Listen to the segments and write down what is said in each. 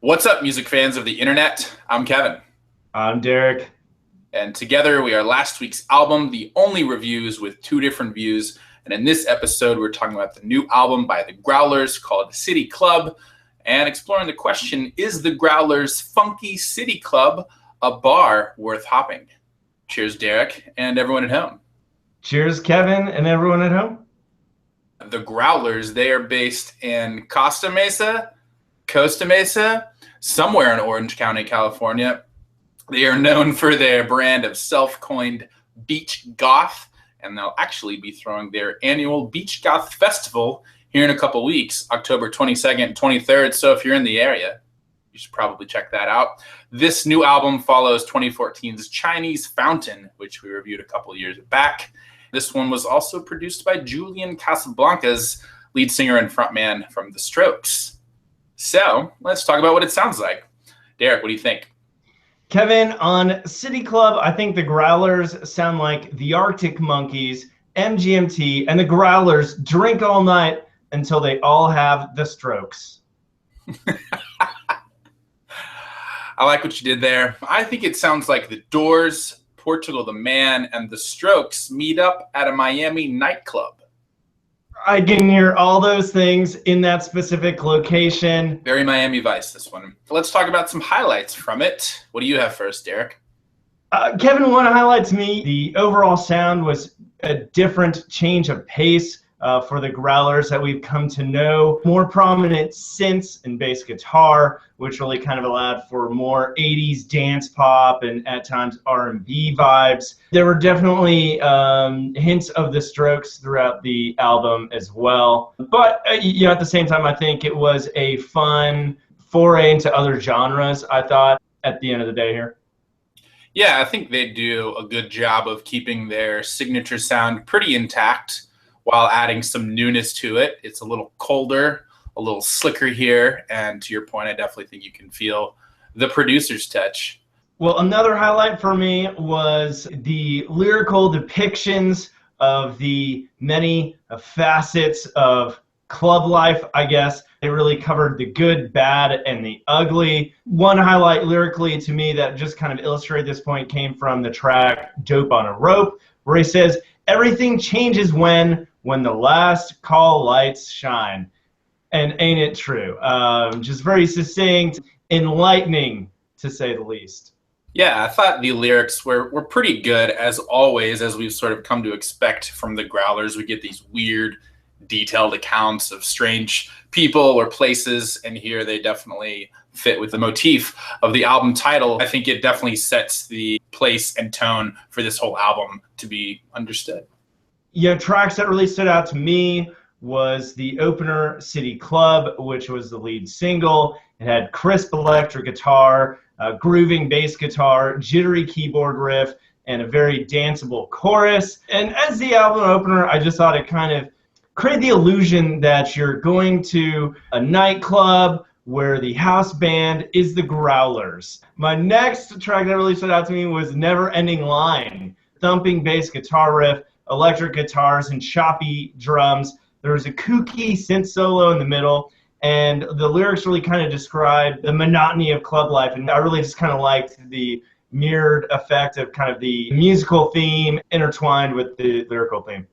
What's up, music fans of the internet? I'm Kevin. I'm Derek. And together we are last week's album, The Only Reviews, with two different views. And in this episode, we're talking about the new album by The Growlers called City Club, and exploring the question, is The Growlers' funky city club a bar worth hopping? Cheers, Derek, and everyone at home. Cheers, Kevin, and everyone at home. The Growlers, they are based in Costa Mesa, somewhere in Orange County, California. They are known for their brand of self-coined beach goth, and they'll actually be throwing their annual Beach Goth Festival here in a couple weeks, October 22nd and 23rd. So if you're in the area, you should probably check that out. This new album follows 2014's Chinese Fountain, which we reviewed a couple years back. This one was also produced by Julian Casablancas, lead singer and frontman from The Strokes. So let's talk about what it sounds like. Derek, what do you think? Kevin, on City Club, I think the Growlers sound like the Arctic Monkeys, MGMT, and the Growlers drink all night until they all have the strokes. I like what you did there. I think it sounds like the Doors, Portugal the Man, and the Strokes meet up at a Miami nightclub. I can hear all those things in that specific location. Very Miami Vice, this one. Let's talk about some highlights from it. What do you have first, Derek? Kevin, one highlight to me, the overall sound was a different change of pace for the Growlers that we've come to know. More prominent synths and bass guitar, which really kind of allowed for more 80s dance pop and at times R&B vibes. There were definitely hints of the Strokes throughout the album as well. But at the same time, I think it was a fun foray into other genres, I thought, at the end of the day here. Yeah, I think they do a good job of keeping their signature sound pretty intact while adding some newness to it. It's a little colder, a little slicker here, and to your point, I definitely think you can feel the producer's touch. Well, another highlight for me was the lyrical depictions of the many facets of club life, I guess. They really covered the good, bad, and the ugly. One highlight lyrically to me that just kind of illustrated this point came from the track Dope on a Rope, where he says, "Everything changes when the last call lights shine." And ain't it true? Just very succinct, enlightening, to say the least. Yeah, I thought the lyrics were pretty good, as always, as we've sort of come to expect from the Growlers. We get these weird, detailed accounts of strange people or places, and here they definitely fit with the motif of the album title. I think it definitely sets the place and tone for this whole album to be understood. Yeah, tracks that really stood out to me was the opener, City Club, which was the lead single. It had crisp electric guitar, grooving bass guitar, jittery keyboard riff, and a very danceable chorus. And as the album opener, I just thought it kind of created the illusion that you're going to a nightclub where the house band is the Growlers. My next track that really stood out to me was Neverending Line. Thumping bass guitar riff, electric guitars, and choppy drums. There was a kooky synth solo in the middle, and the lyrics really kind of describe the monotony of club life, and I really just kind of liked the mirrored effect of kind of the musical theme intertwined with the lyrical theme.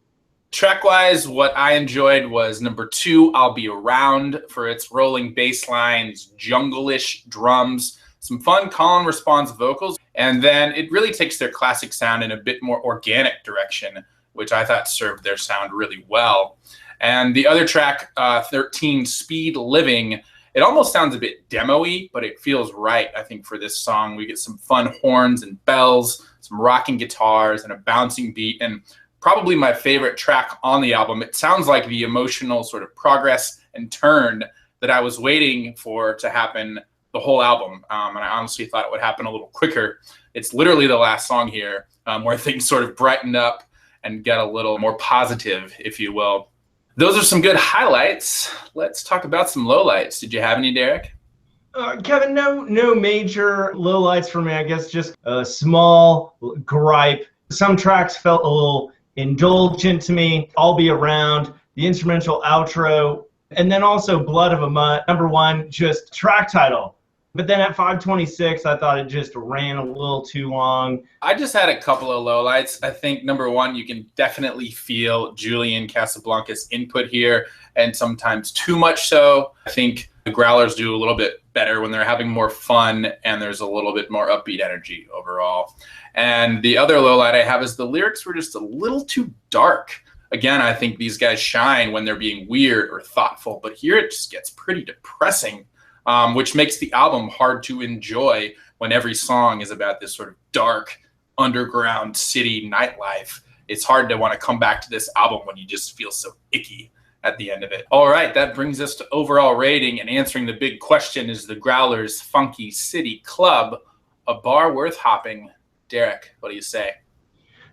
Track-wise, what I enjoyed was number 2, I'll Be Around, for its rolling bass lines, jungle-ish drums, some fun call and response vocals, and then it really takes their classic sound in a bit more organic direction, which I thought served their sound really well. And the other track, 13, Speed Living, it almost sounds a bit demo-y, but it feels right, I think, for this song. We get some fun horns and bells, some rocking guitars, and a bouncing beat, and probably my favorite track on the album. It sounds like the emotional sort of progress and turn that I was waiting for to happen the whole album, and I honestly thought it would happen a little quicker. It's literally the last song here where things sort of brighten up and get a little more positive, if you will. Those are some good highlights. Let's talk about some lowlights. Did you have any, Derek? Kevin, no major lowlights for me. I guess just a small gripe. Some tracks felt a little indulgent to me. I'll Be Around, the instrumental outro, and then also Blood of a Mutt. Number 1, just track title. But then at 5:26, I thought it just ran a little too long. I just had a couple of lowlights. I think number one, you can definitely feel Julian Casablancas' input here, and sometimes too much so. I think the Growlers do a little bit better when they're having more fun and there's a little bit more upbeat energy overall. And the other lowlight I have is the lyrics were just a little too dark. Again, I think these guys shine when they're being weird or thoughtful, but here it just gets pretty depressing, which makes the album hard to enjoy when every song is about this sort of dark underground city nightlife. It's hard to want to come back to this album when you just feel so icky at the end of it. All right, that brings us to overall rating and answering the big question, is the Growlers' Funky City Club a bar worth hopping? Derek, what do you say?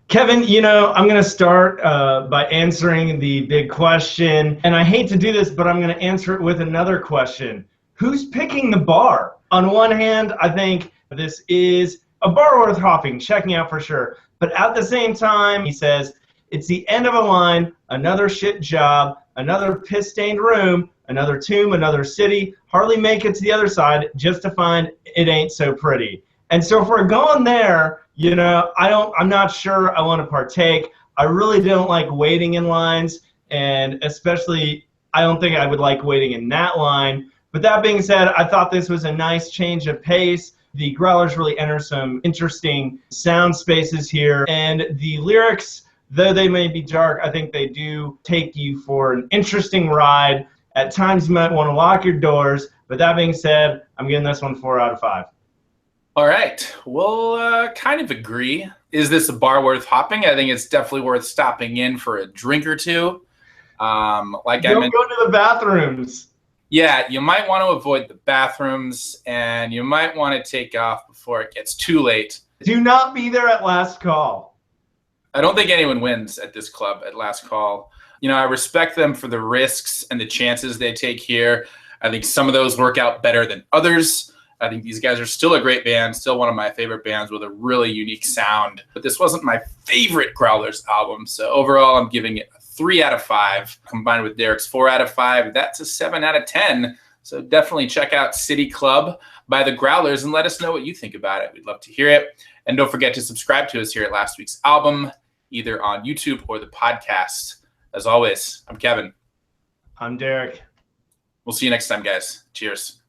Kevin, I'm going to start by answering the big question. And I hate to do this, but I'm going to answer it with another question. Who's picking the bar? On one hand, I think this is a bar worth hopping, checking out for sure. But at the same time, he says, it's the end of a line, another shit job, another piss-stained room, another tomb, another city, hardly make it to the other side just to find it ain't so pretty. And so if we're going there, I'm not sure I want to partake. I really don't like waiting in lines, and especially I don't think I would like waiting in that line. But that being said, I thought this was a nice change of pace. The Growlers really enter some interesting sound spaces here, and the lyrics, though they may be dark, I think they do take you for an interesting ride. At times you might want to lock your doors, but that being said, I'm giving this one 4 out of 5. All right, we'll kind of agree. Is this a bar worth hopping? I think it's definitely worth stopping in for a drink or two. Don't go to the bathrooms. Yeah, you might want to avoid the bathrooms, and you might want to take off before it gets too late. Do not be there at last call. I don't think anyone wins at this club at last call. I respect them for the risks and the chances they take here. I think some of those work out better than others. I think these guys are still a great band, still one of my favorite bands with a really unique sound. But this wasn't my favorite Growlers album. So overall, I'm giving it a 3 out of 5. Combined with Derek's 4 out of 5, that's a 7 out of 10. So definitely check out City Club by the Growlers and let us know what you think about it. We'd love to hear it. And don't forget to subscribe to us here at Last Week's Album, either on YouTube or the podcast. As always, I'm Kevin. I'm Derek. We'll see you next time, guys. Cheers.